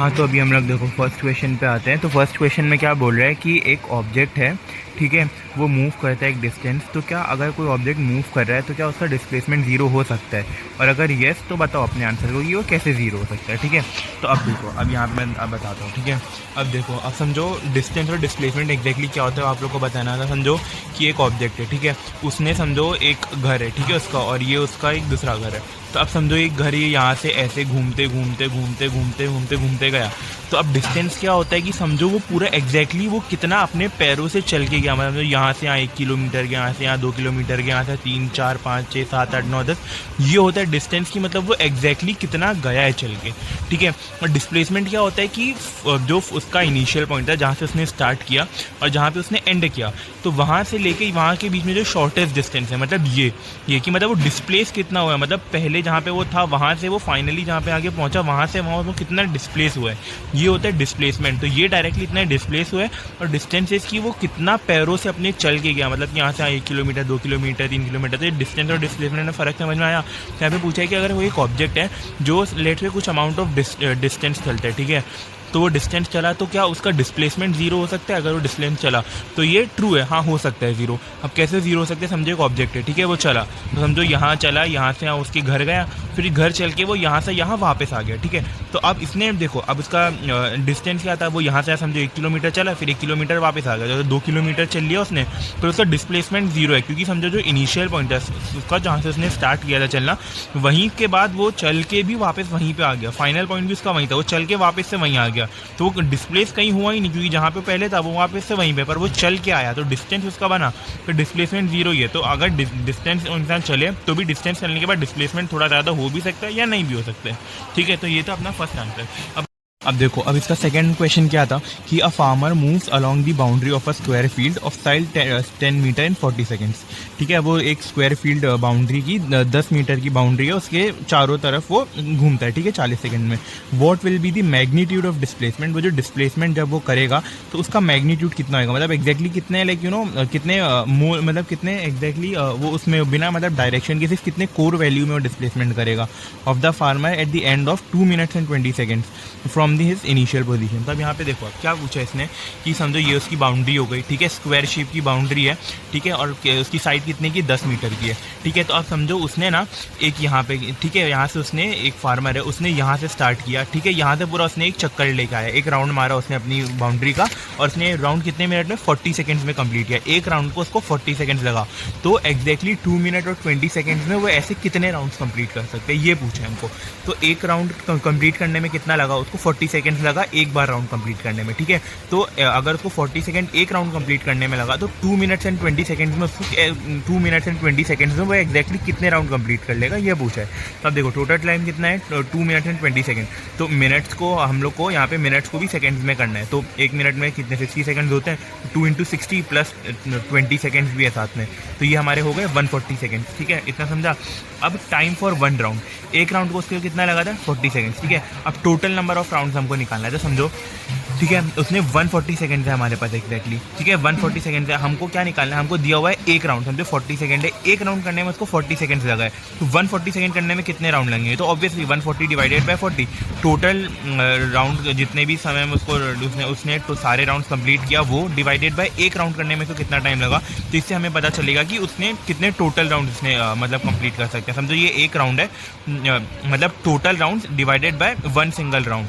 हाँ, तो अभी हम लोग देखो फर्स्ट क्वेश्चन पे आते हैं। तो फर्स्ट क्वेश्चन में क्या बोल रहा है कि एक ऑब्जेक्ट है, ठीक है, वो मूव करता है एक डिस्टेंस। तो क्या अगर कोई ऑब्जेक्ट मूव कर रहा है तो क्या उसका डिस्प्लेसमेंट ज़ीरो हो सकता है? और अगर येस तो बताओ अपने आंसर को, ये वो कैसे ज़ीरो हो सकता है, ठीक है। तो अब देखो, अब यहाँ पे मैं अब बताता हूँ, ठीक है। अब देखो, अब समझो डिस्टेंस और डिस्प्लेसमेंट एग्जैक्टली क्या होता है आप लोग को बताना था। समझो कि एक ऑब्जेक्ट है, ठीक है, उसने समझो एक घर है, ठीक है, उसका, और ये उसका एक दूसरा घर है। तो अब समझो एक घर ये यहाँ से ऐसे घूमते घूमते घूमते घूमते घूमते घूमते गया। तो अब डिस्टेंस क्या होता है कि समझो वो पूरा एग्जैक्टली वो कितना अपने पैरों से चल के गया, मतलब यहाँ से यहाँ 1 किलोमीटर के, यहाँ से यहाँ 2 किलोमीटर के, यहाँ से 3 4 5 6 7 8 9 10, ये होता है डिस्टेंस की, मतलब वो एग्जैक्टली कितना गया है चल के, ठीक है। और डिस्प्लेसमेंट क्या होता है कि जो उसका इनिशियल पॉइंट था जहाँ से उसने स्टार्ट किया और जहाँ पे उसने एंड किया, तो वहाँ से लेके वहाँ के बीच में जो शॉर्टेस्ट डिस्टेंस है, मतलब ये कि मतलब वो डिस्प्लेस कितना हुआ है, मतलब पहले जहाँ पे वो था वहाँ से वो फाइनली जहाँ पे आगे पहुँचा वहाँ से वहाँ वो कितना डिस्प्लेस हुआ है, ये होता है डिस्प्लेसमेंट। तो ये डायरेक्टली इतना डिस्प्लेस हुआ है। और डिस्टेंस इसकी वो कितना पैरों से अपने चल के गया, मतलब यहाँ से 1 किलोमीटर 2 किलोमीटर 3 किलोमीटर। तो ये डिस्टेंस और डिस्प्लेसमेंट में फ़र्क समझ में आया। यहाँ पे पूछा है कि अगर वो एक ऑब्जेक्ट है जो लेट में कुछ अमाउंट ऑफ डिस्टेंस चलता है, ठीक है, तो वो डिस्टेंस चला तो क्या उसका डिस्प्लेसमेंट जीरो हो सकता है? अगर वो डिस्टेंस चला तो ये ट्रू है, हाँ हो सकता है जीरो। अब कैसे जीरो हो सकता है? समझो एक ऑब्जेक्ट है, ठीक है, वो चला, तो समझो यहाँ चला, यहाँ से यहाँ उसके घर गया, फिर घर चल के वो यहाँ से यहाँ वापस आ गया, ठीक है। तो अब इसने देखो, अब उसका डिस्टेंस क्या था, वो यहाँ से समझो 1 किलोमीटर चला, फिर 1 किलोमीटर वापस आ गया, तो 2 किलोमीटर चल लिया उसने, तो उसका डिस्प्लेसमेंट जीरो है, क्योंकि समझो जो इनिशियल पॉइंट है उसका जहाँ से उसने स्टार्ट किया था चलना, वहीं के बाद वो चल के भी वापस वहीं पे आ गया, फाइनल पॉइंट भी उसका वहीं था, वो चल के वापस से वहीं आ गया, तो वो डिस्प्लेस कहीं हुआ ही नहीं, क्योंकि जहाँ पे पहले था वो वापस से वहीं पे, पर वो चल के आया, तो डिस्टेंस उसका बना, तो डिस्प्लेसमेंट जीरो ही है। तो अगर डिस्टेंस इंसान चले तो भी डिस्टेंस चलने के बाद डिस्प्लेसमेंट थोड़ा ज़्यादा हो भी सकता है या नहीं भी हो सकता है, ठीक है। तो ये तो अपना फर्स्ट आंसर। अब देखो, अब इसका सेकंड क्वेश्चन क्या था कि a farmer moves along the boundary of a square field of size 10 metre in 40 seconds, ठीक है। वो एक स्क्वायर फील्ड बाउंड्री की 10 मीटर की बाउंड्री है, उसके चारों तरफ वो घूमता है, ठीक है, 40 सेकंड में। What will be the magnitude of displacement? वो जो डिस्प्लेसमेंट जब वो करेगा तो उसका मैग्नीट्यूड कितना होगा, मतलब एग्जैक्टली कितने, लाइक यू नो कितने मतलब कितने एग्जैक्टली वो उसमें बिना मतलब डायरेक्शन के सिर्फ कितने कोर वैल्यू में वो डिस्प्लेसमेंट करेगा of the farmer at the end of 2 minutes and 20 seconds from his initial position. तब यहाँ पे देखो अब क्या पूछा इसने कि समझो ये उसकी बाउंड्री हो गई, ठीक है, स्क्वायर शेप की बाउंड्री है, ठीक है, और उसकी साइड कितने की 10 मीटर की है, ठीक है। तो अब समझो उसने ना एक यहाँ पे, ठीक है, यहाँ से उसने एक फार्मर है, उसने यहाँ से स्टार्ट किया, ठीक है, यहाँ से पूरा उसने एक चक्कर लेके आया, एक राउंड मारा उसने अपनी बाउंड्री का, और उसने राउंड कितने मिनट में 40 सेकेंड्स में कंप्लीट किया। एक राउंड को उसको 40 सेकेंड्स लगा, तो एग्जैक्टली 2 मिनट और 20 सेकेंड्स में वो ऐसे कितने राउंड कंप्लीट कर सकते हैं, ये पूछा है हमको। तो एक राउंड कंप्लीट करने में कितना लगा उसको? 40 सेकेंड्स लगा एक बार राउंड कंप्लीट करने में, ठीक है। तो अगर उसको 40 सेकेंड एक राउंड कंप्लीट करने में लगा, तो 2 मिनट्स एंड 20 सेकेंड्स में उसको 2 मिनट्स एंड 20 सेकेंड्स में वो एग्जैक्टली कितने राउंड कंप्लीट कर लेगा, ये पूछा है। तो अब देखो टोटल टाइम कितना है, 2 मिनट्स एंड 20 सेकेंड। तो मिनट्स को हम लोग को यहाँ पे मिनट्स को भी सेकेंड्स में करना है, तो एक मिनट में कितने 60 सेकेंड्स होते हैं, 2 × 60 प्लस 20 सेकेंड्स भी है साथ में, तो ये हमारे हो गए 140 सेकेंड्स, ठीक है, इतना समझा। अब टाइम फॉर 1 राउंड, एक राउंड को उसके कितना लगा था? 40 सेकेंड्स, ठीक है। अब टोटल नंबर ऑफ राउंड्स हमको निकालना है, तो समझो, ठीक है, उसने 140 सेकंड है हमारे पास एग्जैक्टली, ठीक है, 140 सेकंड है, हमको क्या निकालना है? हमको दिया हुआ है एक राउंड, समझो 40 सेकंड है, एक राउंड करने में उसको 40 सेकंड्स लगा है, तो 140 सेकंड करने में कितने राउंड लगेंगे? तो obviously 140 divided by 40, total round जितने भी समय में उसको उसने तो सारे राउंड कंप्लीट किया, वो डिवाइडेड बाय एक राउंड करने में तो कितना टाइम लगा, तो इससे हमें पता चलेगा कि उसने कितने टोटल राउंड उसने मतलब कंप्लीट कर सकते हैं। समझो ये एक राउंड है, मतलब total round divided by 1 single round,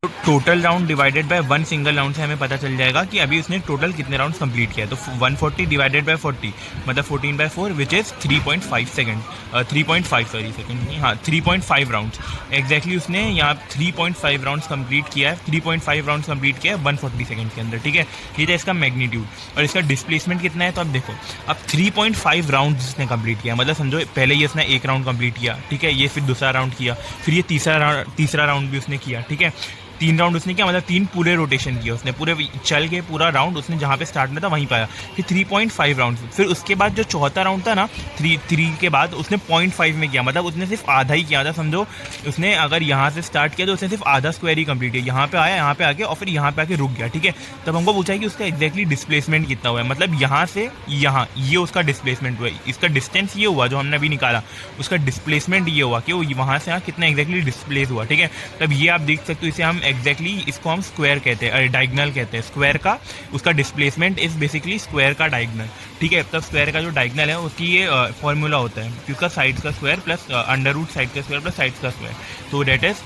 तो total round divided by 1 single round से हमें पता चल जाएगा कि अभी उसने टोटल कितने राउंड कंप्लीट किया है। तो 140 डिवाइडेड बाय 40 मतलब 14/4 which is 3.5 second, 3.5 sorry second नहीं, हाँ 3.5 राउंड्स एग्जैक्टली उसने यहाँ 3.5 राउंड्स कंप्लीट किया है, 3.5 राउंड्स कंप्लीट किया है 140 सेकंड के अंदर, ठीक है। ये था इसका मैग्नीट्यूड। और इसका डिस्प्लेसमेंट कितना है, तो अब देखो, अब 3.5 राउंड इसने कंप्लीट किया, मतलब समझो पहले ये इसने एक राउंड कंप्लीट किया, ठीक है, ये फिर दूसरा राउंड किया, फिर ये तीसरा राउंड भी उसने किया, ठीक है। 3 राउंड उसने किया, मतलब 3 पूरे रोटेशन किया उसने, पूरे चल के पूरा राउंड उसने जहाँ पे स्टार्ट में था वहीं पाया, फिर 3.5 राउंड, फिर उसके बाद जो चौथा राउंड था ना 3 के बाद उसने 0.5 में किया, मतलब उसने सिर्फ आधा ही किया था। समझो उसने अगर यहाँ से स्टार्ट किया तो उसने सिर्फ आधा स्क्वायर ही कंप्लीट किया, यहाँ पे आया, यहाँ पे आके और फिर यहाँ पे आके रुक गया, ठीक है। तब हमको पूछा है कि उसका एग्जैक्टली डिस्प्लेसमेंट कितना हुआ है, मतलब यहाँ से यहाँ ये उसका डिस्प्लेसमेंट हुआ है, इसका डिस्टेंस ये हुआ जो हमने अभी निकाला, उसका डिस्प्लेसमेंट ये हुआ कि वो वहाँ से यहाँ कितना एग्जैक्टली डिस्प्लेस हुआ, ठीक है। तब ये आप देख सकते हो, इसे हम एग्जैक्टली इसको हम स्क्वायर कहते हैं, डायगनल कहते हैं स्क्वायर का, उसका डिस्प्लेसमेंट इज बेसिकली स्क्वायर का डायगनल, ठीक है। तब स्क्वायर का जो डायगनल है उसकी ये फॉर्मूला होता है कि उसका साइड्स का square plus under root side का स्क्वायर प्लस साइड्स का स्क्वायर, तो डेट इज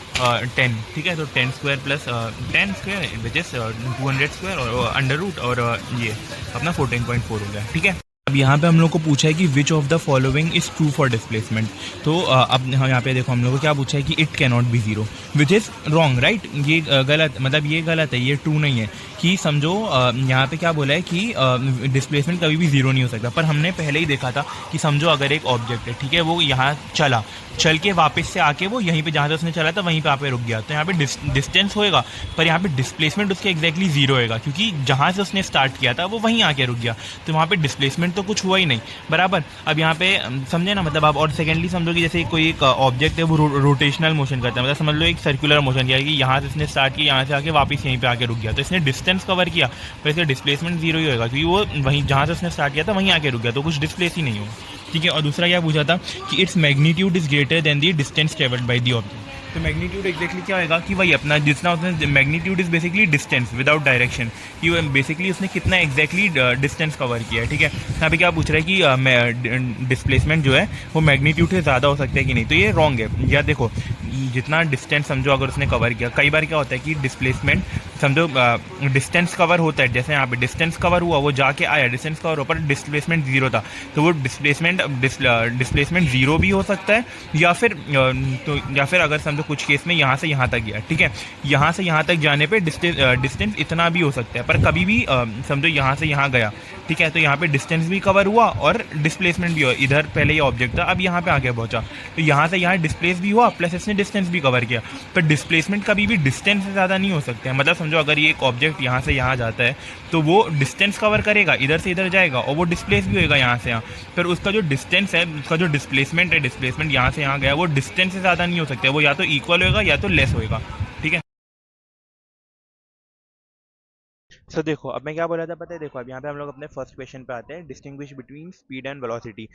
10, ठीक है। तो 10 square plus 10 square which is 200 square और अंडर रूट और ये अपना 14.4 हो गया, ठीक है। अब यहाँ पे हम लोग को पूछा है कि which of the following is true for displacement, तो अब यहाँ पे देखो हम लोग को क्या पूछा है कि it can not be zero, which is wrong, right. ये गलत, मतलब ये गलत है, ये ट्रू नहीं है। कि समझो यहाँ पे क्या बोला है कि डिस्प्लेसमेंट कभी भी जीरो नहीं हो सकता, पर हमने पहले ही देखा था कि समझो अगर एक ऑब्जेक्ट है, ठीक है, वो यहाँ चल के वापस से आके वो यहीं पे जहाँ से उसने चला था वहीं पे आप रुक गया, तो यहाँ पे डिस्टेंस होएगा, पर यहाँ पे डिस्प्लेसमेंट उसके एग्जैक्टली जीरो होएगा, क्योंकि जहाँ से उसने स्टार्ट किया था वो वहीं आके रुक गया, तो वहाँ पे डिस्प्लेसमेंट तो कुछ हुआ ही नहीं, बराबर। अब यहाँ पे समझे ना, मतलब आप और सेकेंडली समझो कि जैसे कोई एक ऑब्जेक्ट है वो रोटेशनल मोशन करता है, मतलब समझ लो एक सर्कुलर मोशन किया कि यहाँ से इसने स्टार्ट किया, यहाँ से आके वापस यहीं पे आके रुक गया, तो इसने डिस्टेंस कवर किया, पर इसका डिस्प्लेसमेंट जीरो ही होगा, क्योंकि वो वहीं जहाँ से उसने स्टार्ट किया था वहीं आके रुक गया, तो कुछ डिस्प्लेस ही नहीं होगा, ठीक है। और दूसरा क्या पूछा था कि its magnitude is greater than the distance travelled by the object, तो मैग्नीट्यूड एग्जैक्टली क्या होगा कि वही अपना जितना उसने, magnitude is basically distance without direction, कि वो बेसिकली उसने कितना एग्जैक्टली डिस्टेंस कवर किया है, ठीक है। यहाँ पे क्या पूछ रहा है कि डिस्प्लेसमेंट जो है वो मैग्नीट्यूड से ज़्यादा हो सकता है कि नहीं, तो ये रॉन्ग है। या देखो जितना डिस्टेंस समझो अगर उसने कवर किया, कई बार क्या होता है कि डिस्प्लेसमेंट समझो डिस्टेंस कवर होता है, जैसे यहाँ पे डिस्टेंस कवर हुआ, वो जाके आया, डिस्टेंस कवर हो, पर डिस्प्लेसमेंट जीरो था, तो वो डिस्प्लेसमेंट जीरो भी हो सकता है, या फिर या फिर अगर समझो कुछ केस में यहाँ से यहाँ तक गया, ठीक है, यहाँ से यहाँ तक जाने पे डिस्टेंस इतना भी हो सकता है, पर कभी भी समझो यहाँ से यहाँ गया, ठीक है, तो यहाँ पे डिस्टेंस भी कवर हुआ और डिस्प्लेसमेंट भी हुआ, इधर पहले ये ऑब्जेक्ट था, अब यहाँ पे आगे पहुँचा, तो यहाँ से यहाँ डिस्प्लेस भी हुआ प्लस इसने डिस्टेंस भी कवर किया, पर डिस्प्लेसमेंट कभी भी डिस्टेंस से ज़्यादा नहीं हो सकते हैं। मतलब समझो अगर ये एक ऑब्जेक्ट यहाँ से यहाँ जाता है तो वो डिस्टेंस कवर करेगा, इधर से इधर जाएगा और वो डिस्प्लेस भी होएगा यहाँ से यहाँ, पर उसका जो डिस्टेंस है, उसका जो डिस्प्लेसमेंट है, डिस्प्लेसमेंट यहाँ से यहाँ गया, वो डिस्टेंस से ज़्यादा नहीं हो सकता है, वो या तो इक्वल होएगा या तो लेस होएगा, ठीक है। सो देखो अब मैं क्या बोल रहा था पता है, देखो अब यहाँ पे हम लोग अपने फर्स्ट क्वेश्चन पे आते हैं, distinguish between speed and velocity.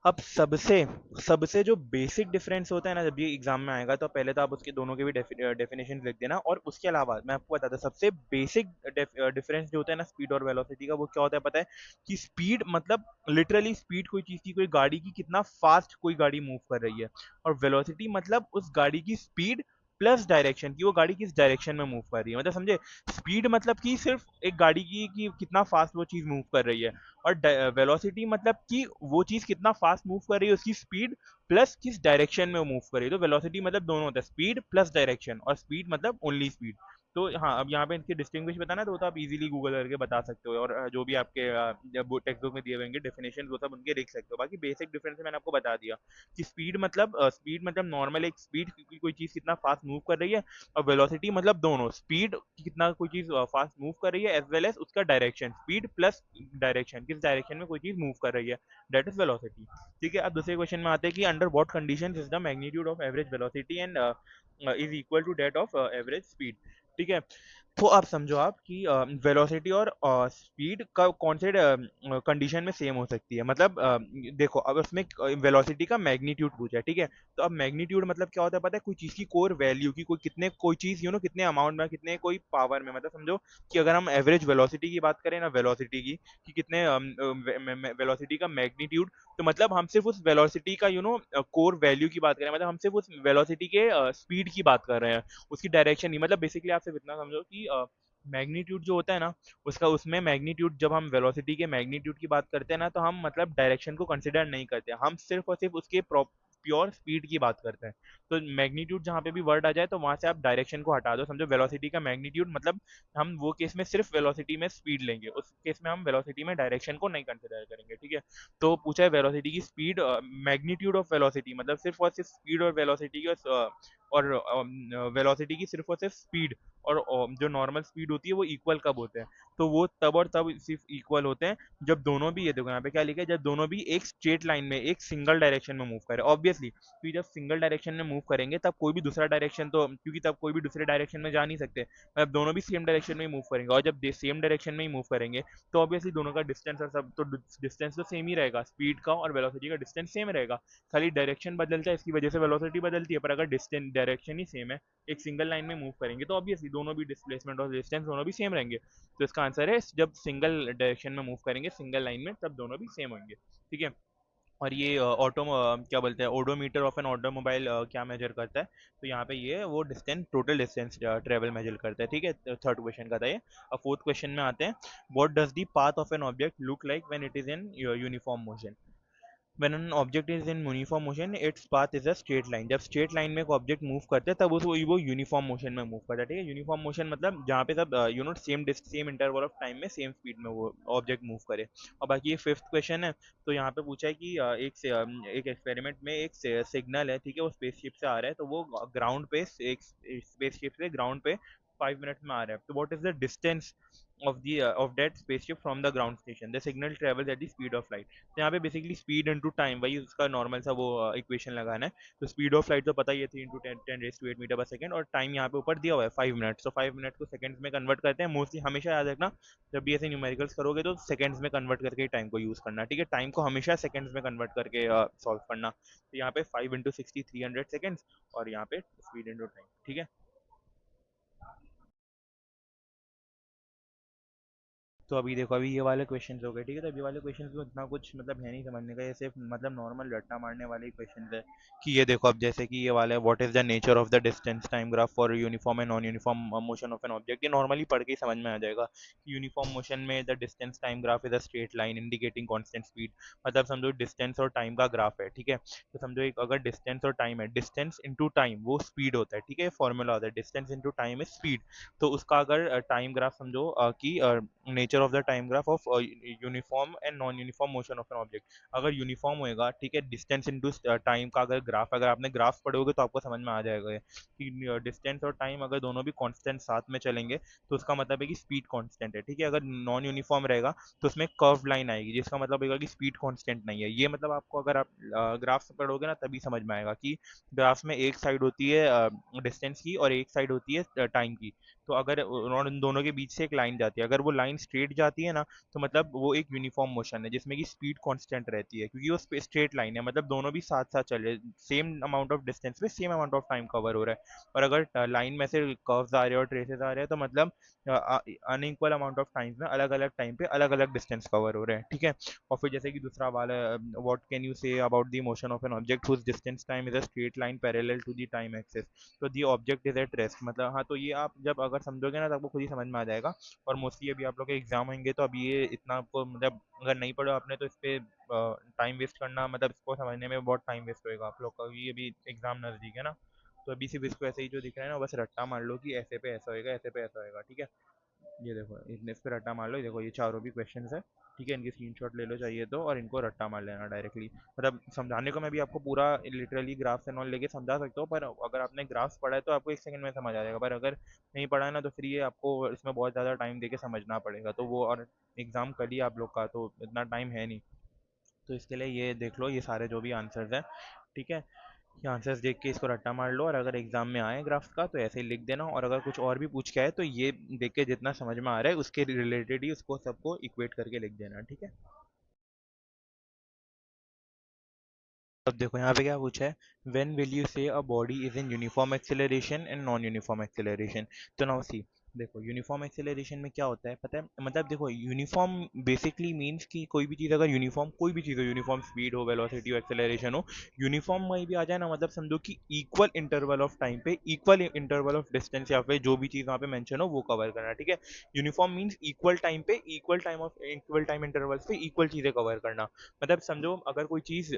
अब सबसे सबसे जो बेसिक डिफरेंस होता है ना, जब ये एग्जाम में आएगा तो पहले तो आप उसके दोनों के भी डेफिनेशन लिख देना, और उसके अलावा मैं आपको बताता हूँ सबसे बेसिक डिफरेंस जो होता है ना स्पीड और वेलोसिटी का, वो क्या होता है पता है, कि स्पीड मतलब लिटरली स्पीड कोई चीज़ की, कोई गाड़ी की कितना फास्ट कोई गाड़ी मूव कर रही है, और वेलोसिटी मतलब उस गाड़ी की स्पीड प्लस डायरेक्शन की वो गाड़ी किस डायरेक्शन में मूव कर रही है, मतलब समझे। स्पीड मतलब कि सिर्फ एक गाड़ी की कि कितना फास्ट वो चीज़ मूव कर रही है, और वेलोसिटी मतलब कि वो चीज़ कितना फास्ट मूव कर रही है, उसकी स्पीड प्लस किस डायरेक्शन में वो मूव कर रही है। तो वेलोसिटी मतलब दोनों होता है, स्पीड प्लस डायरेक्शन, और स्पीड मतलब ओनली स्पीड। तो हाँ, अब यहाँ पे इनके डिस्टिंग्विश बताना तो वो तो आप इजीली गूगल करके बता सकते हो, और जो भी आपके टेक्स्ट बुक में दिए हुए डेफिनेशन वो सब उनके लिख सकते हो। बाकी बेसिक डिफरेंस मैंने आपको बता दिया कि स्पीड मतलब नॉर्मल एक स्पीड की कोई चीज़ कितना फास्ट मूव कर रही है, और वेलोसिटी मतलब दोनों स्पीड कितना कोई चीज़ फास्ट मूव कर रही है एज वेल एज उसका डायरेक्शन, स्पीड प्लस डायरेक्शन, किस डायरेक्शन में कोई चीज़ मूव कर रही है, दैट इज वेलोसिटी, ठीक है। अब दूसरे क्वेश्चन में आते हैं कि under what conditions is the magnitude of average velocity and is equal to that of average speed, ठीक है। तो आप समझो आप कि वेलोसिटी और स्पीड का कौन से कंडीशन में सेम हो सकती है, मतलब देखो अब उसमें वेलोसिटी का मैग्नीट्यूड पूछा है, ठीक है। तो अब मैग्नीट्यूड मतलब क्या होता है पता है, कोई चीज़ की कोर वैल्यू की, कोई कितने कोई चीज़ कितने अमाउंट में, कितने कोई पावर में, मतलब समझो कि अगर हम एवरेज वेलोसिटी की बात करें ना, वेलोसिटी की कि कितने वेलोसिटी का मैग्नीट्यूड, तो मतलब हम सिर्फ उस वेलोसिटी का कोर वैल्यू की बात करें, मतलब हम सिर्फ उस वेलोसिटी के स्पीड की बात कर रहे हैं, उसकी डायरेक्शन नहीं। मतलब बेसिकली आप सिर्फ इतना समझो कि मैग्नीट्यूड जो होता है ना, उसमें मैग्नीट्यूड, जब हम वेलोसिटी के मैग्नीट्यूड की बात करते हैं ना, तो हम मतलब डायरेक्शन को कंसिडर नहीं करते, हम सिर्फ और सिर्फ उसके प्योर स्पीड की बात करते हैं। तो मैग्नीट्यूड जहाँ पे भी वर्ड आ जाए तो वहां से आप डायरेक्शन को हटा दो, समझो वेलोसिटी का मैग्नीट्यूड मतलब हम वो केस में सिर्फ वेलोसिटी में स्पीड लेंगे, उस केस में हम वेलोसिटी में डायरेक्शन को नहीं कंसिडर करेंगे, ठीक है। तो पूछा है वेलोसिटी की स्पीड, मैग्नीट्यूड ऑफ वेलोसिटी मतलब सिर्फ और सिर्फ स्पीड और वेलोसिटी की, और वेलोसिटी की सिर्फ और सिर्फ स्पीड और जो नॉर्मल स्पीड होती है वो इक्वल कब होते हैं, तो वो तब और तब सिर्फ इक्वल होते हैं जब दोनों भी, ये देखो यहाँ पे क्या लिखा है, जब दोनों भी एक स्ट्रेट लाइन में एक सिंगल डायरेक्शन में मूव करें, ऑब्वियसली क्योंकि जब सिंगल डायरेक्शन में मूव करेंगे तब कोई भी दूसरा डायरेक्शन, तो क्योंकि तब कोई भी दूसरे डायरेक्शन में जा नहीं सकते, मतलब दोनों भी सेम डायरेक्शन में ही मूव करेंगे, और जब सेम डायरेक्शन में ही मूव करेंगे तो ऑब्वियसली दोनों का डिस्टेंस और सब, तो डिस्टेंस तो सेम ही रहेगा, स्पीड का और वेलोसिटी का डिस्टेंस सेम रहेगा, खाली डायरेक्शन बदलता है, इसकी वजह से वेलोसिटी बदलती है, पर अगर डिस्टेंस डायरेक्शन ही सेम है, एक सिंगल लाइन में मूव करेंगे तो ऑब्वियसली दोनों भी डिस्प्लेसमेंट और डिस्टेंस दोनों भी सेम रहेंगे। तो इसका आंसर है जब सिंगल डायरेक्शन में मूव करेंगे सिंगल लाइन में तब दोनों भी सेम होंगे, ठीक है। और ये क्या बोलते हैं ओडोमीटर ऑफ एन ऑटोमोबाइल क्या मेजर करता है, तो यहाँ पे ये वो distance total distance travel measure करता है, ठीक है। थर्ड क्वेश्चन का था ये। अब फोर्थ क्वेश्चन में आते हैं, what does the path of an object look like when it is in uniform motion. when an object is in uniform motion its path is a straight line। जब straight line में एक object move करते हैं तब वो uniform motion में move करता है, ठीक है। यूनिफॉर्म मोशन मतलब जहाँ पे सब सेम इंटरवल ऑफ टाइम में सेम स्पीड में वो ऑब्जेक्ट मूव करे। और बाकी ये फिफ्थ क्वेश्चन है, तो यहाँ पे पूछा है कि एक एक्सपेरिमेंट में एक सिग्नल है, ठीक है, वो स्पेसशिप से आ रहा है, तो वो ग्राउंड पे एक स्पेसशिप से ग्राउंड पे 5 मिनट में आ रहा है, तो what is the distance of that spaceship from the ground station, the signal travels at the speed of light। तो यहाँ पे बेसिकली स्पीड इंटू टाइम वही उसका नॉर्मल सा वो इक्वेशन लगाना है। तो स्पीड ऑफ लाइट तो पता ही है 3 × 10⁸ मीटर पर सेकंड, और टाइम यहाँ पे ऊपर दिया हुआ है 5 मिनट, तो 5 मिनट को सेकंड्स में कन्वर्ट करते हैं। मोस्टली हमेशा याद रखना जब भी ऐसे न्यूमेरिकल्स करोगे तो सेकंड्स में कन्वर्ट करके ही टाइम को यूज़ करना, ठीक है। टाइम को हमेशा सेकंड्स में कन्वर्ट करके सॉल्व करना। तो यहाँ पे 5 × 60 300 सेकेंड्स, और यहाँ पे स्पीड इंटू टाइम, ठीक है। तो अभी देखो अभी ये वाले क्वेश्चंस हो गए, ठीक है। तो अभी वाले क्वेश्चंस में इतना कुछ मतलब है नहीं समझने का, ये सिर्फ मतलब नॉर्मल रट्टा मारने वाले ही क्वेश्चंस है। कि ये देखो अब जैसे कि ये वाला है, what is the nature of the distance time graph for uniform and non uniform motion of an object. ये नॉर्मली पढ़ के ही समझ में आ जाएगा कि यूनिफॉर्म मोशन में the distance time graph is a straight line indicating constant speed. मतलब समझो डिस्टेंस और टाइम का ग्राफ है, ठीक है। तो समझो एक अगर डिस्टेंस और टाइम है, डिस्टेंस इंटू टाइम वो स्पीड होता है, ठीक है। फॉर्मूला होता है distance into time is speed. तो उसका अगर टाइम ग्राफ समझो कि nature of the time graph of uniform and non uniform motion of an object. अगर यूनिफॉर्म होएगा, ठीक है, डिस्टेंस इनटू टाइम का अगर ग्राफ, अगर आपने ग्राफ पढ़ोगे तो आपको समझ में आ जाएगा कि डिस्टेंस और टाइम अगर दोनों भी कांस्टेंट साथ में चलेंगे तो उसका मतलब है कि स्पीड कांस्टेंट है, ठीक है। अगर नॉन यूनिफॉर्म रहेगा तो उसमें कर्व लाइन आएगी जिसका मतलब होगा कि स्पीड कांस्टेंट नहीं है। ये मतलब आपको अगर आप ग्राफ पढ़ोगे ना तभी समझ में आएगा कि ग्राफ में एक साइड होती है डिस्टेंस की और एक साइड होती है टाइम की। तो अगर उन दोनों के बीच से एक लाइन जाती है, अगर वो लाइन स्ट्रेट जाती है ना तो मतलब वो एक यूनिफॉर्म मोशन है जिसमें कि स्पीड कांस्टेंट रहती है, क्योंकि वो स्ट्रेट लाइन है, मतलब दोनों भी साथ साथ चल रहे हैं, सेम अमाउंट ऑफ डिस्टेंस पे same amount of time cover हो रहा है। और अगर लाइन में से कर्व्स आ रहे हैं और ट्रेसेस आ रहे हैं तो मतलब अनइक्वल अमाउंट ऑफ टाइम में अलग अलग टाइम पे अलग अलग डिस्टेंस कवर हो रहे हैं, ठीक है। और फिर जैसे कि दूसरा वाला, what can you say about the motion of an object whose distance time is a straight line parallel to the time axis. तो the object is at rest, मतलब हाँ, तो ये आप जब अगर समझोगे ना तो आपको खुद ही समझ में आ जाएगा। और मोस्टली अभी आप लोग के एग्जाम होंगे तो अभी ये इतना आपको मतलब अगर नहीं पढ़ा आपने तो इस पर टाइम वेस्ट करना, मतलब इसको समझने में बहुत टाइम वेस्ट होएगा आप लोग का, क्योंकि अभी एग्जाम नज़दीक है ना। तो अभी सिर्फ इसको ऐसे ही जो दिख रहा है ना बस रट्टा मार लो कि ऐसे पे ऐसा होएगा, ऐसे पे ऐसा होएगा, ठीक है। ये देखो इस पे रट्टा मार लो, ये देखो ये चारों भी क्वेश्चंस है, ठीक है। इनकी स्क्रीनशॉट ले लो चाहिए तो, और इनको रट्टा मार लेना डायरेक्टली। मतलब समझाने को मैं भी आपको पूरा लिटरली ग्राफ एंड ऑल लेके समझा सकता हूँ, पर अगर आपने ग्राफ्स पढ़ा है तो आपको एक सेकंड में समझ आ जाएगा, पर अगर नहीं पढ़ा है ना तो फिर ये आपको इसमें बहुत ज़्यादा टाइम दे के समझना पड़ेगा, तो वो और एग्ज़ाम कल ही आप लोग का, तो इतना टाइम है नहीं। तो इसके लिए ये देख लो ये सारे जो भी आंसर्स हैं, ठीक है। ये आंसर्स देख के इसको रट्टा मार लो, और अगर एग्जाम में आए ग्राफ्स का तो ऐसे ही लिख देना, और अगर कुछ और भी पूछ के आए तो ये देख के जितना समझ में आ रहा है उसके रिलेटेड ही उसको सबको इक्वेट करके लिख देना, ठीक है। अब देखो यहाँ पे क्या पूछा है, व्हेन विल यू से a body is in uniform acceleration and non uniform acceleration. तो नाउ सी, देखो यूनिफॉर्म एक्सेलरेशन में क्या होता है पता है, मतलब देखो यूनिफॉर्म बेसिकली मींस कि कोई भी चीज़ अगर यूनिफॉर्म कोई भी चीज़ हो, यूनिफॉर्म स्पीड हो, वेलोसिटी हो, एक्सेलरेशन हो, यूनिफॉर्म में भी आ जाए ना, मतलब समझो कि इक्वल इंटरवल ऑफ टाइम पे इक्वल इंटरवल ऑफ डिस्टेंस या फिर जो भी चीज़ वहाँ पे मेंशन हो वो कवर करना, ठीक है। यूनिफॉर्म मींस इक्वल टाइम पे इक्वल टाइम इंटरवल्स पे इक्वल चीज़ें कवर करना। मतलब समझो अगर कोई चीज़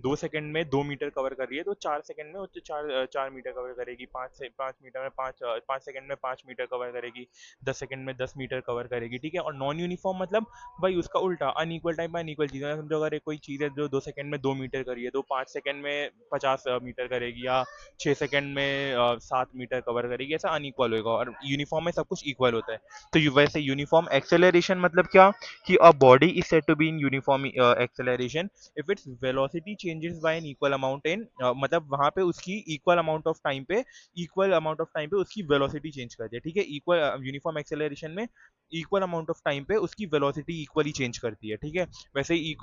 2 सेकंड में 2 मीटर कवर कर रही है तो 4 सेकंड में उससे 4 मीटर कवर करेगी, 5 मीटर में 5 सेकंड में 5 मीटर कवर करेगी, 10 सेकंड में 10 मीटर कवर करेगी, ठीक है। और नॉन यूनिफॉर्म मतलब भाई उसका उल्टा, अनइक्वल टाइम में अनइक्वल चीज़, समझो अगर कोई चीज़ है जो 2 सेकंड में 2 मीटर करी है तो 5 सेकंड में 50 मीटर करेगी, या 6 सेकंड में 7 मीटर कवर करेगी, ऐसा अनइक्वल होगा। और यूनिफॉर्म में सब कुछ इक्वल होता है। तो वैसे यूनिफॉर्म एक्सेलरेशन मतलब क्या, कि a body is said to be in uniform acceleration if its velocity changes by an equal amount in मतलब वहां पे उसकी इक्वल अमाउंट ऑफ टाइम पे उसकी वेलोसिटी चेंज करती है, ठीक है। इक्वल यूनिफॉर्म एक्सेलरेशन में इक्वल अमाउंट ऑफ टाइम पे उसकी वेलोसिटी इक्वली चेंज करती है, ठीक है। वैसे ही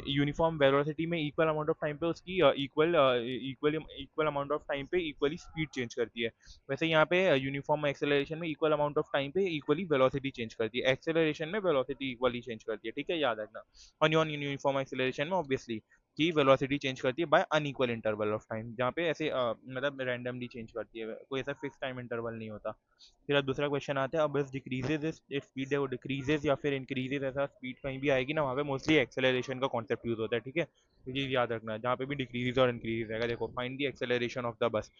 यूनिफॉर्म वेलोसिटी में इक्वल अमाउंट ऑफ टाइम पे उसकी इक्वल अमाउंट ऑफ टाइम पे इक्वली स्पीड चेंज करती है। वैसे यहाँ पे यूनिफॉर्म एक्सेलरेशन में इक्वल अमाउंट ऑफ टाइम पे इक्वली वेलोसिटी चेंज करती है, एक्सेलरेशन में वेलोसिटी इक्वली चेंज करती है, ठीक है, याद रखना। और यूनिफॉर्म एक्सेलरेशन में ऑब्वियसली की वेलोसिटी चेंज करती है by unequal interval of time, जहाँ पे ऐसे मतलब रैंडमली चेंज करती है, कोई ऐसा फिक्स टाइम इंटरवल नहीं होता। फिर अब दूसरा क्वेश्चन आता है, अब बस डिक्रीजेज स्पीड है वो डिक्रीजेज या फिर इंक्रीजेज, ऐसा स्पीड कहीं भी आएगी ना वहाँ पे मोस्टली एक्सेलरेशन का कॉन्सेप्ट यूज होता है, ठीक है। तो ये याद रखना है, जहाँ पे भी डिक्रीज और इंक्रीज रहेगा, देखो find the acceleration of the bus.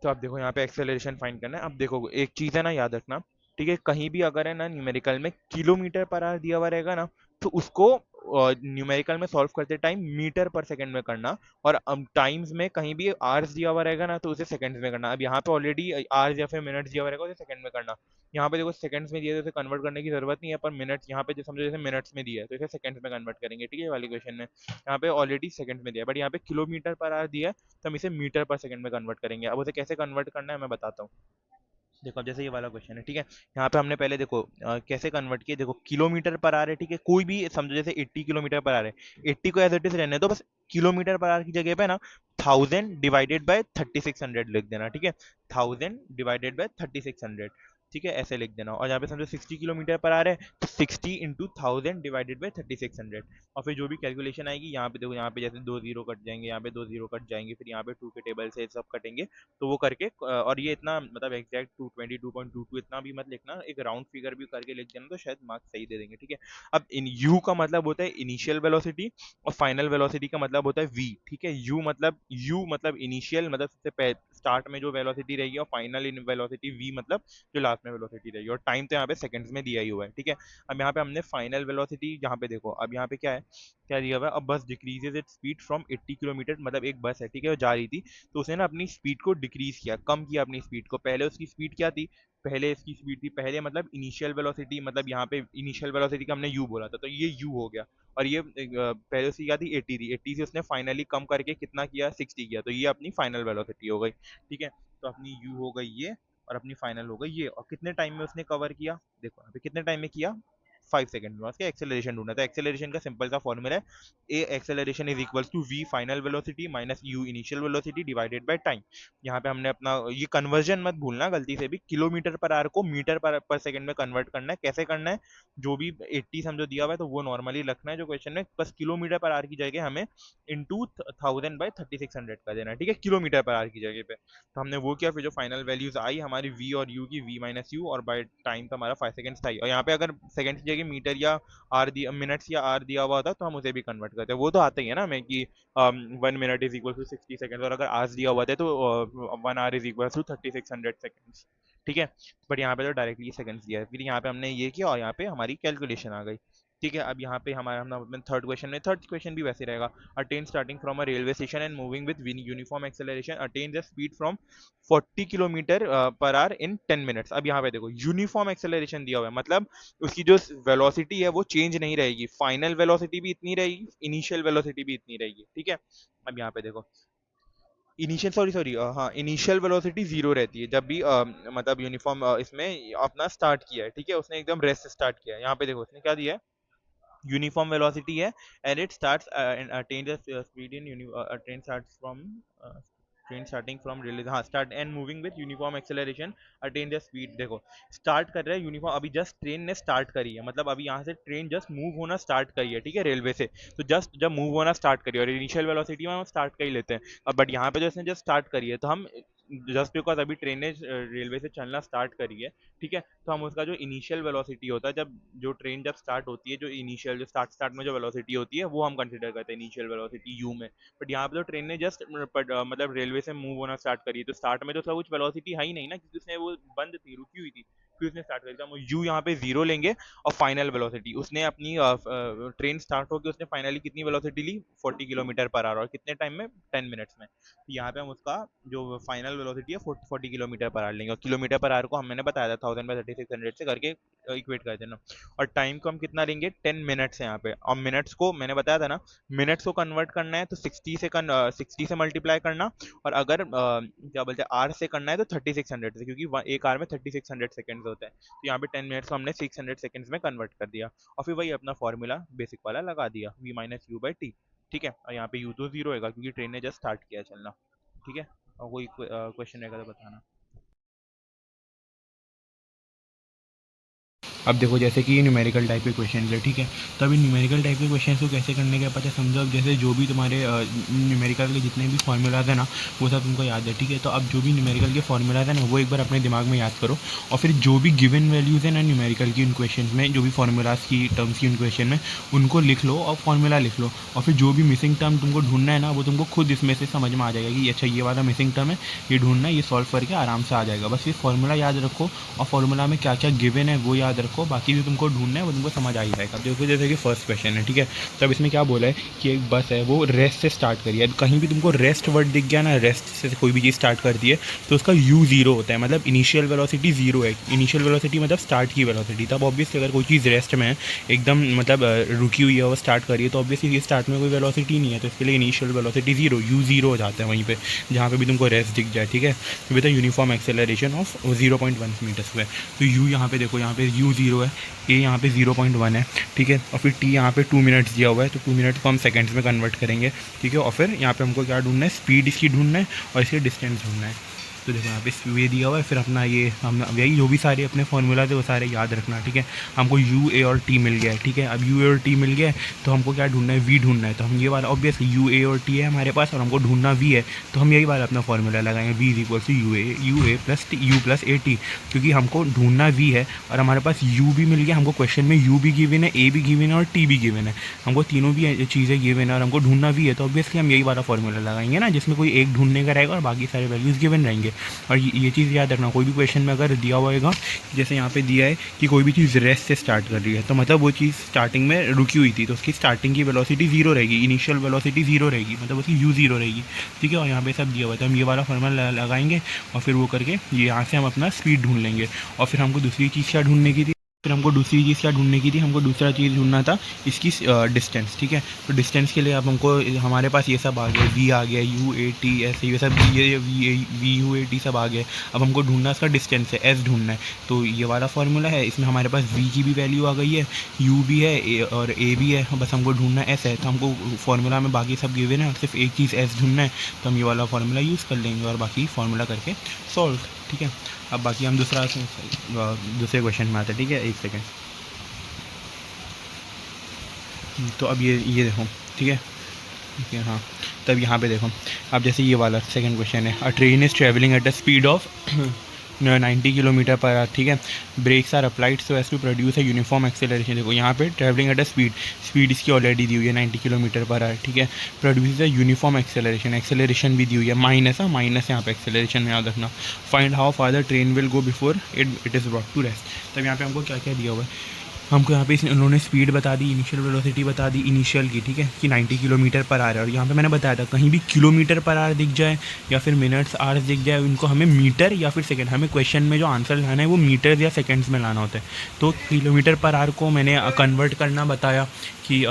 तो आप देखो यहाँ पे एक्सेलरेशन फाइंड करना है। अब देखो एक चीज़ है ना, याद रखना, ठीक है, कहीं भी अगर है ना न्यूमेरिकल में किलोमीटर पर आवर दिया हुआ रहेगा ना, तो उसको न्यूमेरिकल में सॉल्व करते टाइम मीटर पर सेकंड में करना, और टाइम्स में कहीं भी आवर्स दिया हुआ रहेगा ना तो उसे सेकंड्स में करना। अब यहाँ पे ऑलरेडी आवर्स या फिर मिनट्स दिया हुआ रहेगा, उसे सेकंड में करना। यहाँ पे देखो सेकंड्स में दिया है तो इसे कन्वर्ट करने की जरूरत नहीं है, पर मिनट्स यहाँ पे जो समझो जैसे मिनट्स में दिया है तो इसे सेकंड्स में कन्वर्ट करेंगे, ठीक है, वाली क्वेश्चन में यहाँ पे ऑलरेडी सेकंड्स में दिया है, बट यहाँ पे किलोमीटर पर आवर दिया है तो हम इसे मीटर पर सेकंड में कन्वर्ट करेंगे। अब उसे कैसे कन्वर्ट करना है मैं बताता हूँ। देखो अब जैसे ये वाला क्वेश्चन है, ठीक है, यहाँ पे हमने पहले देखो कैसे कन्वर्ट किया, देखो किलोमीटर पर आवर है, ठीक है, कोई भी समझो जैसे 80 किलोमीटर पर आवर है, 80 को एज इट इज रहने दो, बस किलोमीटर पर आवर की जगह पे ना 1000 डिवाइडेड बाय 3600 लिख देना, ठीक है, 1000 डिवाइडेड बाय 3600, ठीक है, ऐसे लिख देना। और यहाँ पे समझो 60 किलोमीटर पर आ रहा है तो 60 × 1000 डिवाइडेड बाय 3600, और फिर जो भी कैलकुलेशन आएगी यहाँ पे देखो, यहाँ पे जैसे 2 जीरो कट जाएंगे, यहाँ पे 2 जीरो कट जाएंगे, फिर यहाँ पे 2 के टेबल से सब कटेंगे, तो वो करके और ये इतना मतलब एग्जैक्ट 222.22 इतना भी मत लिखना, एक राउंड फिगर भी करके लिख देना तो शायद मार्क्स सही दे देंगे, ठीक है। अब इन यू का मतलब होता है इनिशियल वेलोसिटी, और फाइनल वेलोसिटी का मतलब होता है वी, ठीक है। यू मतलब इनिशियल मतलब सबसे स्टार्ट में जो वेलोसिटी रहेगी, और फाइनल इन वेलोसिटी वी मतलब जो लास्ट में वेलोसिटी रहेगी, और टाइम तो यहाँ पे सेकंड्स में दिया ही हुआ है, ठीक है। अब यहाँ पे हमने फाइनल वेलोसिटी यहाँ पे देखो, अब यहाँ पे क्या है, क्या दिया हुआ है, अब बस decreases it speed from 80 kilometre, मतलब एक बस है, ठीक है, वो जा रही थी, तो उसने ना अपनी स्पीड को डिक्रीज किया, कम किया अपनी स्पीड को। पहले उसकी स्पीड क्या थी, पहले इसकी स्पीड थी, पहले मतलब इनिशियल वेलोसिटी, मतलब यहाँ पे इनिशियल वेलोसिटी का हमने यू बोला था तो ये यू हो गया, और ये पहले उसकी क्या थी 80 थी, 80 से उसने फाइनली कम करके कितना किया 60 किया, तो ये अपनी फाइनल वेलोसिटी हो गई, ठीक है। तो अपनी यू हो गई ये, और अपनी फाइनल हो गई ये, और कितने टाइम में उसने कवर किया, देखो यहाँ पे कितने टाइम में किया, 5 सेकंड में। उसका एक्सेलरेशन ढूंढना, तो एक्सेलरेशन का सिंपल सा फॉर्मूला है, a acceleration is equal to v final velocity minus u initial velocity divided by time. यहाँ पे हमने अपना ये कन्वर्जन मत भूलना गलती से भी, किलोमीटर पर आवर को मीटर पर सेकंड में कन्वर्ट करना है। कैसे करना है, जो भी 80 समझो दिया हुआ है तो वो नॉर्मली रखना है जो क्वेश्चन में, बस किलोमीटर पर आवर की जगह हमें इंटू 1000/3600 कर देना है, ठीक है, किलोमीटर पर आवर की जगह पे। तो हमने वो किया, फिर जो फाइनल वैल्यूज आई हमारी वी और यू की, वी माइनस यू, और बाय टाइम तो हमारा 5 सेकंड्स था, और यहाँ पे अगर सेकंड की जगह मीटर या आर दिया, मिनट्स या आर दिया हुआ होता तो हम उसे भी कन्वर्ट करते हैं, वो तो आते ही है ना हमें कि 1 minute is equal to 60 second, और अगर आवर्स दिया हुआ था तो 1 hour is equal to 3600 seconds, ठीक है। बट यहाँ पे तो डायरेक्टली सेकंड्स दिया है, फिर यहाँ पे हमने ये किया और यहाँ पे हमारी कैलकुलेशन आ गई, ठीक है। अब यहाँ पे हमारा हम थर्ड क्वेश्चन में, थर्ड क्वेश्चन भी वैसे रहेगा, attain starting from a railway station and moving with uniform acceleration attain the speed from 40 kilometre per our in 10 minutes. अब यहाँ पे देखो यूनिफॉर्म एक्सेलरेशन दिया हुआ है, मतलब उसकी जो वेलोसिटी है वो चेंज नहीं रहेगी, फाइनल वेलोसिटी भी इतनी रहेगी, इनिशियल वेलोसिटी भी इतनी रहेगी, ठीक है। अब यहाँ पे देखो इनिशियल सॉरी सॉरी हाँ, इनिशियल वेलोसिटी जीरो रहती है जब भी मतलब यूनिफॉर्म इसमें अपना स्टार्ट किया है, ठीक है, उसने एकदम रेस्ट स्टार्ट किया है। यहाँ पे देखो उसने क्या दिया है, यूनिफॉर्म वेलोसिटी है, and it starts and attain the speed in train starts from train starting from release, हाँ, start and moving with uniform acceleration attain the speed. देखो स्टार्ट कर रहा है यूनिफॉर्म, अभी जस्ट ट्रेन ने स्टार्ट करी है, मतलब अभी यहाँ से ट्रेन जस्ट मूव होना स्टार्ट करी है, ठीक है, रेलवे से, तो जस्ट जब मूव होना स्टार्ट करी है, और इनिशियल वेलोसिटी में हम स्टार्ट कर ही लेते हैं। अब बट यहाँ पे जो इसने जस्ट स्टार्ट करी है, तो हम जस्ट बिकॉज अभी ट्रेन ने रेलवे से चलना स्टार्ट करी है, ठीक है, तो हम उसका जो इनिशियल वेलोसिटी होता है, जब जो ट्रेन जब स्टार्ट होती है, जो इनिशियल जो स्टार्ट में जो वेलोसिटी होती है वो हम कंसिडर करते हैं इनिशियल वेलोसिटी यू में। बट यहाँ पे तो ट्रेन ने जस्ट मतलब रेलवे से मूव होना स्टार्ट करी है, तो स्टार्ट में तो सब कुछ वेलोसिटी है ही नहीं ना, क्योंकि उसने वो बंद थी, रुकी हुई थी, फिर उसने स्टार्ट कर दिया। हम यू यहाँ पे 0 लेंगे और फाइनल वेलोसिटी उसने अपनी ट्रेन स्टार्ट होकर उसने फाइनली कितनी velocity Lee 40 kilometre per our और कितने टाइम में 10 मिनट्स में। तो यहाँ पे हम उसका जो फाइनल वेलोसिटी है 40 किलोमीटर पर आवर लेंगे और किलोमीटर पर आवर को मैंने बताया था 1000/3600 से करके इक्वेट कर देना। और टाइम को हम कितना लेंगे 10 मिनट्स है यहाँ पे। और मिनट्स को मैंने बताया था ना मिनट्स को कन्वर्ट करना है तो 60 से मल्टीप्लाई करना और अगर क्या बोलते हैं आर से करना है तो 3600 से, क्योंकि एक आर में 3600 सेकंड्स होते हैं। तो यहाँ पे 10 मिनट्स को हमने 600 सेकंड्स में कन्वर्ट कर दिया और फिर वही अपना फॉर्मूला बेसिक वाला लगा दिया v-u/t। ठीक है, और यहाँ पे u तो 0 होगा क्योंकि ट्रेन ने जस्ट स्टार्ट किया चलना। ठीक है, और कोई क्वेश्चन रहेगा तो बताना। अब देखो जैसे कि ये न्यूमेरिकल टाइप के क्वेश्चन है, ठीक है, तो अभी न्यूमेरिकल टाइप के क्वेश्चन को कैसे करने का पता समझो। अब जैसे जो भी तुम्हारे न्यूमेरिकल के जितने भी फार्मूलाज है ना वो सब तुमको याद है, ठीक है। तो अब जो भी न्यूमेरिकल के फार्मूलाज है ना वो एक बार अपने दिमाग में याद करो और फिर जो भी गिवन वैल्यूज़ है ना न्यूमेरिकल की उन क्वेश्चन में, जो भी फार्मूलाज की टर्म्स की उन क्वेश्चन में उनको लिख लो और फार्मूला लिख लो और फिर जो भी मिसिंग टर्म तुमको ढूंढना है ना वो तुमको खुद इसमें से समझ में आ जाएगा कि अच्छा ये वाला मिसिंग टर्म है, ये ढूंढना है, ये सॉल्व करके आराम से आ जाएगा। बस ये फार्मूला याद रखो और फार्मूला में क्या क्या गिवन है वो याद रखो, बाकी जो तुमको ढूंढना है वो तुमको समझ आ ही जाएगा। देखो जैसे कि फर्स्ट क्वेश्चन है, ठीक है, तो अब इसमें क्या बोला है कि एक बस है वो रेस्ट से स्टार्ट करिए। कहीं भी तुमको रेस्ट वर्ड दिख गया ना, रेस्ट से कोई भी चीज़ स्टार्ट करती है तो उसका u 0 होता है, मतलब इनिशियल वेलोसिटी 0 है। इनिशियल वेलोसिटी मतलब स्टार्ट की वेलोसिटी। तब ऑब्वियसली अगर कोई चीज़ रेस्ट में है एकदम मतलब रुकी हुई है वो स्टार्ट करिए तो ऑब्वियसली ये स्टार्ट में कोई वेलोसिटी नहीं है, तो इसके लिए इनिशियल वेलोसिटी 0 u 0 हो जाता है वहीं पे जहाँ पे भी तुमको रेस्ट दिख जाए। ठीक है, with a uniform acceleration of 0.1 metre square. तो u यहाँ पे देखो, यहाँ पे u 0 है, a यहाँ पे 0.1 है, ठीक है, और फिर t यहाँ पे 2 मिनट्स दिया हुआ है, तो 2 मिनट को हम सेकंड्स में कन्वर्ट करेंगे। ठीक है, और फिर यहाँ पे हमको क्या ढूंढना है, स्पीड इसकी ढूंढना है और इसकी डिस्टेंस ढूंढना है। तो देखो यहाँ पे ये दिया हुआ है, फिर अपना ये हम यही जो भी सारे अपने फॉर्मूला थे वो सारे याद रखना। ठीक है, हमको u a और t मिल गया है। ठीक है, अब u a और t मिल गया है तो हमको क्या ढूंढना है, v ढूंढना है। तो हम ये वाला ऑब्वियसली u a और t है हमारे पास और हमको ढूंढना v है, तो हम यही वाला अपना फॉर्मूला लगाएंगे, v = u a plus a t, क्योंकि हमको ढूंढना v है और हमारे पास u भी मिल गया। हमको क्वेश्चन में u भी गिवन है, a भी गिवन है और t भी गिवन है, हमको तीनों भी चीज़ें गिवन है और हमको ढूंढना v है, तो ऑब्वियसली हम यही वाला फॉर्मूला लगाएंगे ना, जिसमें कोई एक ढूंढने का रहेगा और बाकी सारे वैल्यूज़ गिवन रहेंगे। और ये चीज़ याद रखना, कोई भी क्वेश्चन में अगर दिया हुआ होगा, जैसे यहाँ पे दिया है कि कोई भी चीज़ रेस्ट से स्टार्ट कर रही है, तो मतलब वो चीज़ स्टार्टिंग में रुकी हुई थी तो उसकी स्टार्टिंग की वेलोसिटी 0 रहेगी, इनिशियल वेलोसिटी 0 रहेगी, मतलब उसकी u 0 रहेगी। ठीक है, और यहाँ पे सब दिया हुआ था, हम ये वाला फॉर्मूला लगाएंगे और फिर वो करके ये यहाँ से हम अपना स्पीड ढूंढ लेंगे। और फिर हमको दूसरी चीज़ क्या ढूंढने की थी, हमको दूसरा चीज़ ढूंढना था इसकी डिस्टेंस। ठीक है, तो डिस्टेंस के लिए अब हमको हमारे पास ये सब आ गया, v आ गया, u a t ऐसे ये सब ये v u a t सब आ गए। अब हमको ढूंढना इसका डिस्टेंस है, s ढूंढना है, तो ये वाला फार्मूला है, इसमें हमारे पास v की भी वैल्यू आ गई है, u भी है और a भी है, बस हमको ढूंढना s है। तो हमको फार्मूला में बाकी सब गिवन है, सिर्फ एक चीज़ s ढूंढना है, तो हम ये वाला फार्मूला यूज़ कर लेंगे और बाकी फार्मूला करके सॉल्व। ठीक है, अब बाकी हम दूसरे क्वेश्चन में आते हैं। ठीक है, एक सेकेंड। तो अब ये देखो, ठीक है, हाँ, तब यहाँ पे देखो, अब जैसे ये वाला सेकंड क्वेश्चन है, a train is travelling at the speed of 90 kilometre per hour. ठीक है, brakes are applied so as to produce a uniform acceleration. देखो यहाँ पे ट्रैवलिंग एट अ स्पीड इसकी ऑलरेडी दी हुई है 90 किलोमीटर पर आवर। ठीक है, प्रोड्यूस अ यूनिफॉर्म एक्सेलरेशन भी दी हुई है, माइनस यहाँ पे एक्सेलरेशन में याद रखना। Find how far the train will go before it is brought to rest. तब यहाँ पे हमको क्या क्या दिया हुआ है, हमको यहाँ पे उन्होंने स्पीड बता दी, इनिशियल वेलोसिटी बता दी इनिशियल की, ठीक है, कि 90 किलोमीटर पर आवर है। और यहाँ पे मैंने बताया था कहीं भी किलोमीटर पर आवर दिख जाए या फिर मिनट्स आवर्स दिख जाए, उनको हमें मीटर या फिर सेकंड, हमें क्वेश्चन में जो आंसर लाना है वो मीटर्स या सेकंड्स में लाना होता है। तो किलोमीटर पर आवर को मैंने कन्वर्ट करना बताया कि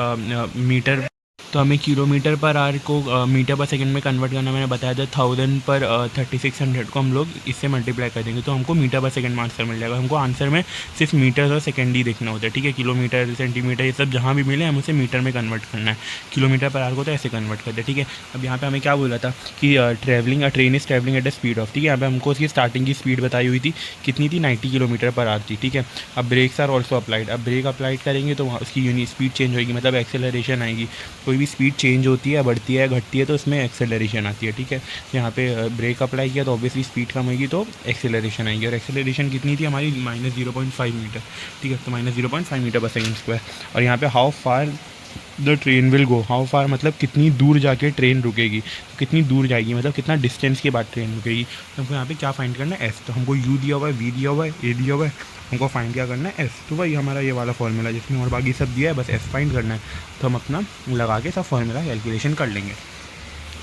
मीटर, तो हमें किलोमीटर पर आवर को मीटर पर सेकंड में कन्वर्ट करना मैंने बताया था। 1000 पर 3600 को हम लोग इससे मल्टीप्लाई कर देंगे तो हमको मीटर पर सेकंड में आंसर मिल जाएगा। हमको आंसर में सिर्फ मीटर और सेकंड ही देखना होता है। ठीक है, किलोमीटर सेंटीमीटर ये सब जहाँ भी मिले हम उसे मीटर में कन्वर्ट करना है, किलोमीटर पर आवर को तो ऐसे कन्वर्ट करते हैं। ठीक है, अब यहाँ पर हमें क्या बोला था कि train is travelling eight the speed of. ठीक है, यहाँ पर हमको उसकी स्टार्टिंग की स्पीड बताई हुई थी, कितनी थी, 90 किलोमीटर पर आवर थी। ठीक है, अब ब्रेक्स आर ऑल्सो अप्लाइड, अब ब्रेक अप्लाइड करेंगे तो उसकी स्पीड चेंज होगी, मतलब एक्सेलरेशन आएगी। कोई भी स्पीड चेंज होती है, बढ़ती है, घटती है तो उसमें एक्सेलरेशन आती है। ठीक है, यहाँ पे ब्रेक अप्लाई किया तो ऑब्वियसली स्पीड कम होगी तो एक्सेलरेशन आएगी, और एक्सेलरेशन कितनी थी हमारी, -0.5 मीटर। ठीक है, तो -0.5 मीटर पर सेकंड स्क्वायर। और यहाँ पे how far the train will go, how far मतलब कितनी दूर जाके ट्रेन रुकेगी, तो कितनी दूर जाएगी मतलब कितना डिस्टेंस के बाद ट्रेन रुकेगी। तो हमको यहाँ पे क्या फाइंड करना है, एस। तो हमको यू दिया हुआ है, वी दिया हुआ है, ए दिया हुआ है हमको फाइंड क्या करना है, एस। तो भाई हमारा ये वाला फॉर्मूला जिसमें और बाकी सब दिया है, बस एस फाइंड करना है। तो हम अपना लगा के सब फॉर्मूला कैलकुलेशन कर लेंगे।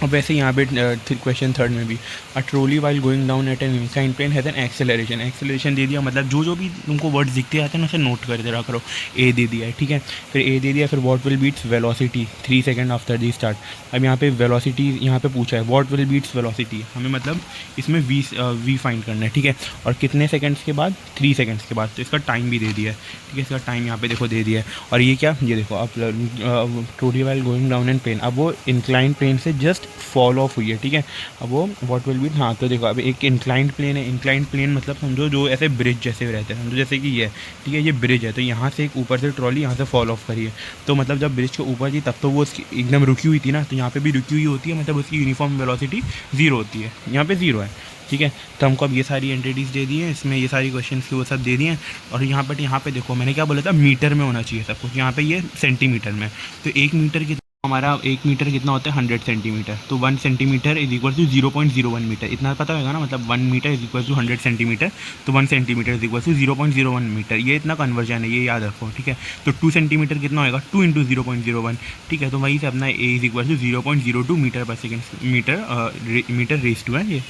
अब वैसे यहाँ पे क्वेश्चन थर्ड में भी a trolley while going down at an incline plane has an acceleration दे दिया, मतलब जो भी तुमको वर्ड्स दिखते आते हैं ना उसे नोट कर दे रहा करो। ए दे दिया है, ठीक है, फिर ए दे दिया, फिर what will be its velocity 3 second after the start. अब यहाँ पे वेलोसिटी यहाँ पे पूछा है, व्हाट विल बीट्स वेलोसिटी, हमें मतलब इसमें वी फाइंड करना है, ठीक है, और कितने सेकंड्स के बाद, 3 सेकंड्स के बाद। तो इसका टाइम भी दे दिया है, ठीक है, इसका टाइम यहाँ पे देखो दे दिया है। और ये क्या, ये देखो अब trolley while going down an plane, अब वो इंक्लाइन प्लेन से जस्ट फॉल ऑफ हुई है, ठीक है। अब वो व्हाट विल बी, हाँ तो देखो अब एक इंक्लाइंड प्लेन है, इंक्लाइंड प्लेन मतलब समझो जो ऐसे ब्रिज जैसे रहते हैं, समझो जैसे कि ये, ठीक है, ये ब्रिज है, तो यहाँ से एक ऊपर से ट्रॉली यहाँ से फॉल ऑफ करी है, तो मतलब जब ब्रिज के ऊपर थी तब तो वो उसकी एकदम रुकी हुई थी ना, तो यहाँ पे भी रुकी हुई होती है, मतलब उसकी यूनिफॉर्म वेलोसिटी 0 होती है, यहाँ पे 0 है, ठीक है। तो हमको अब ये सारी एंटिटीज़ दे दी हैं, इसमें ये सारी क्वेश्चन की वो सब दे दिए हैं। और यहाँ पे देखो मैंने क्या बोला था, मीटर में होना चाहिए सब कुछ, यहाँ पे ये सेंटीमीटर में। तो 1 मीटर की हमारा 1 मीटर कितना होता है, 100 सेंटीमीटर। तो 1 centimetre is equal to 0.01 metre, इतना पता होगा ना, मतलब 1 metre is equal to 100 centimetre, तो 1 centimetre is equal to 0.01 metre, ये इतना कन्वर्जन है, ये याद रखो, ठीक है। तो 2 सेंटीमीटर कितना होगा, 2 इंटू 0.01, ठीक है। तो वहीं से अपना A is equal to 0.02 metre per second, metre raise to है, ये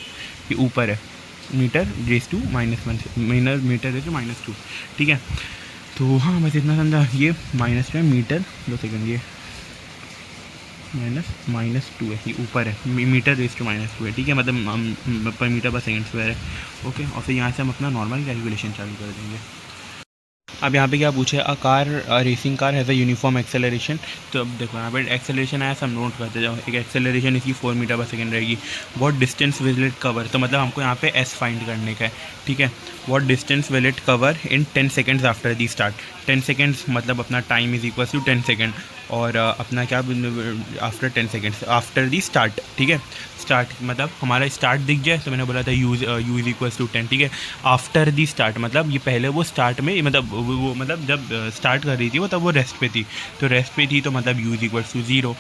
ऊपर है, metre raise to -1, metre raise to -2, ठीक है। तो हाँ बस इतना समझा, ये -2 है, मीटर 2 सेकेंड, ये -2 है, ये ऊपर है, मीटर रेस टू -2 है, ठीक है, मतलब पर मीटर पर सेकेंड स्क्वायर है, ओके। और फिर यहाँ से हम अपना नॉर्मल कैलकुलेशन चालू कर देंगे। अब यहाँ पे क्या पूछे, racing car has a uniform acceleration. तो अब देखो यहाँ पे एक्सेलरेशन आया, सब नोट करते जाओ। एक एक्सेलरेशन इसकी 4 मीटर पर सेकेंड रहेगी। What distance will it cover, तो मतलब हमको यहाँ पे एस फाइंड करने का है, ठीक है। What distance will it cover in 10 seconds after the start. 10 seconds मतलब अपना time is equal to 10 second, और अपना क्या after 10 seconds after the start, ठीक है। स्टार्ट मतलब हमारा स्टार्ट दिख जाए, तो मैंने बोला था यू इज इक्वल्स टू 10, ठीक है। आफ्टर दी स्टार्ट मतलब ये पहले वो स्टार्ट में, मतलब वो मतलब जब स्टार्ट कर रही थी वो, तब वो रेस्ट पे थी, तो रेस्ट पे थी, तो मतलब यू इज इक्वल्स टू 0।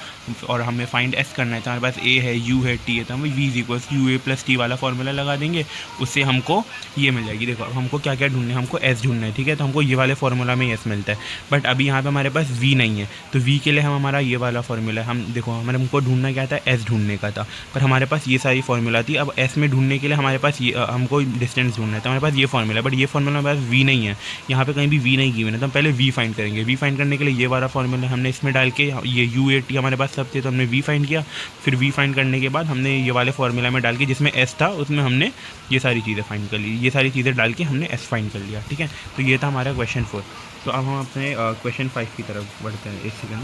और हमें फाइंड एस करना है, तो हमारे पास ए है, यू है, टी है, तो हम V is equals U A plus T वाला फॉर्मूला लगा देंगे, उससे हमको ये मिल जाएगी। देखो हमको क्या क्या ढूंढना है, हमको एस ढूंढना है, ठीक है। तो हमको ये वाले फॉर्मूला में एस मिलता है, बट अभी यहाँ पे हमारे पास वी नहीं है, तो वी के लिए हम हमारा ये वाला फॉर्मूला है। हम देखो हमारे हमको ढूंढना क्या था, एस ढूंढने का था, पर हमारे पास ये सारी फॉर्मूला थी। अब एस में ढूंढने के लिए हमारे पास ये हमको डिस्टेंस ढूंढना है, तो हमारे पास ये फॉर्मूला है, बट ये फॉर्मूला हमारे पास वी नहीं है, यहाँ पे कहीं भी वी नहीं गिवन है, तो हम पहले वी फाइंड करेंगे। वी फाइंड करने के लिए ये वाला फॉर्मूला हमने इसमें डाल के, ये यू ए टी हमारे पास सब थे, तो हमने वी फाइंड किया। फिर वी फाइंड करने के बाद हमने ये वाले फॉर्मूला में डाल के, जिसमें एस था उसमें हमने ये सारी चीज़ें फाइंड कर ली, ये सारी चीज़ें डाल के हमने एस फाइंड कर लिया, ठीक है। तो ये था हमारा क्वेश्चन 4। तो अब हम अपने क्वेश्चन 5 की तरफ बढ़ते हैं, एक सेकंड।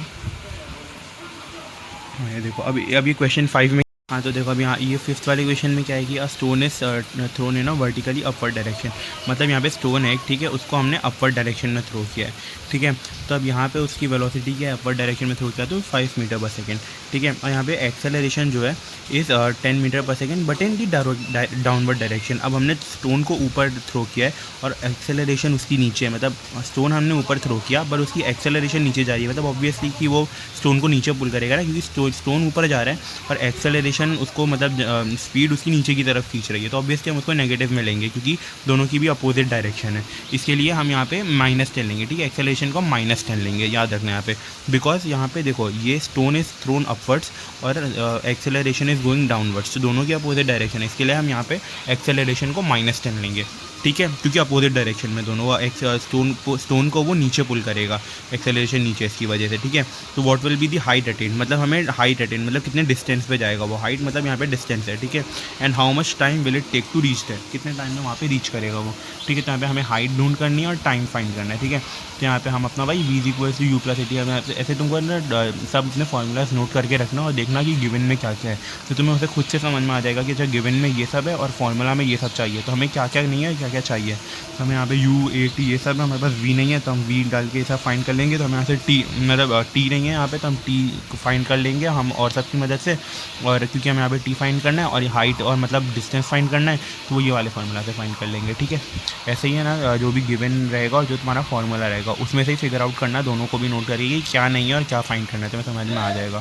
हाँ ये देखो अब ये क्वेश्चन 5 में, हाँ तो देखो अभी यहाँ ये 5th वाले क्वेश्चन में क्या है कि stone is thrown in a vertically upward direction, मतलब यहाँ पे स्टोन है, ठीक है, उसको हमने अपवर्ड डायरेक्शन में थ्रो किया है, ठीक है। तो अब यहाँ पे उसकी वेलोसिटी क्या है, अपवर्ड डायरेक्शन में थ्रो किया तो 5 मीटर पर सेकेंड, ठीक है। और यहाँ पे एक्सेलरेशन जो है is 10 metre per second but in the downward direction. अब हमने स्टोन को ऊपर थ्रो किया है और एक्सेलरेशन उसकी नीचे है, मतलब स्टोन हमने ऊपर थ्रो किया पर उसकी एक्सेलरेशन नीचे जा रही है, मतलब ऑब्वियसली कि वो स्टोन को नीचे पुल करेगा ना, क्योंकि स्टोन ऊपर जा रहा है और एक्सेलरेशन उसको, मतलब स्पीड उसकी नीचे की तरफ खींच रही है, तो ऑब्वियसली हम उसको नेगेटिव में लेंगे क्योंकि दोनों की भी अपोजिट डायरेक्शन है। इसके लिए हम यहाँ पे -10 लेंगे, ठीक है, एक्सेलरेशन को -10 लेंगे, याद रखना यहाँ पे, बिकॉज यहाँ पे देखो ये स्टोन इज थ्रोन अपवर्ड्स और एक्सेलरेशन इज गोइंग डाउनवर्ड्स, तो दोनों की अपोजिट डायरेक्शन है। इसके लिए हम यहाँ पे एक्सेलरेशन को -10 लेंगे, ठीक है, क्योंकि अपोजिट डायरेक्शन में दोनों, स्टोन को वो नीचे पुल करेगा, एक्सेलरेशन नीचे इसकी वजह से, ठीक है। तो what will be the height attain, मतलब हमें हाइट अटेन मतलब कितने डिस्टेंस पे जाएगा वो, हाइट मतलब यहाँ पे डिस्टेंस है, ठीक है। And how much time will it take to reach that, कितने टाइम में वहाँ पे रीच करेगा वो, ठीक है। तो यहाँ पे हमें हाइट ढूंढ करनी है और टाइम फाइंड करना है, ठीक है। तो यहाँ पे हम अपना भाई V equals to U plus A T, ऐसे तुमको ना सब अपने फॉर्मूलाज नोट करके रखना और देखना कि गिवन में क्या क्या है, तो तुम्हें उसे खुद से समझ में आ जाएगा कि अच्छा गिवन में ये सब है और फॉर्मूला में ये सब चाहिए, तो हमें क्या क्या नहीं है, क्या क्या चाहिए। तो हमें यहाँ पे यू ए टी ये सब है, हमारे पास वी नहीं है, तो हम वी डाल के ये सब फाइंड कर लेंगे। तो हमें यहाँ से टी, मतलब टी नहीं है यहाँ पे, तो हम टी फाइंड कर लेंगे हम और सबकी मदद से, और क्योंकि हमें यहाँ पे टी फाइंड करना है और हाइट और मतलब डिस्टेंस फाइंड करना है, तो वो ये वाले फार्मूला से फाइंड कर लेंगे, ठीक है। ऐसे ही है ना, जो भी गिवन रहेगा और जो तुम्हारा फॉर्मूला रहेगा उसमें से ही फिगर आउट करना, दोनों को भी नोट करिए क्या नहीं है और क्या फाइंड करना है, तो समझ में आ जाएगा।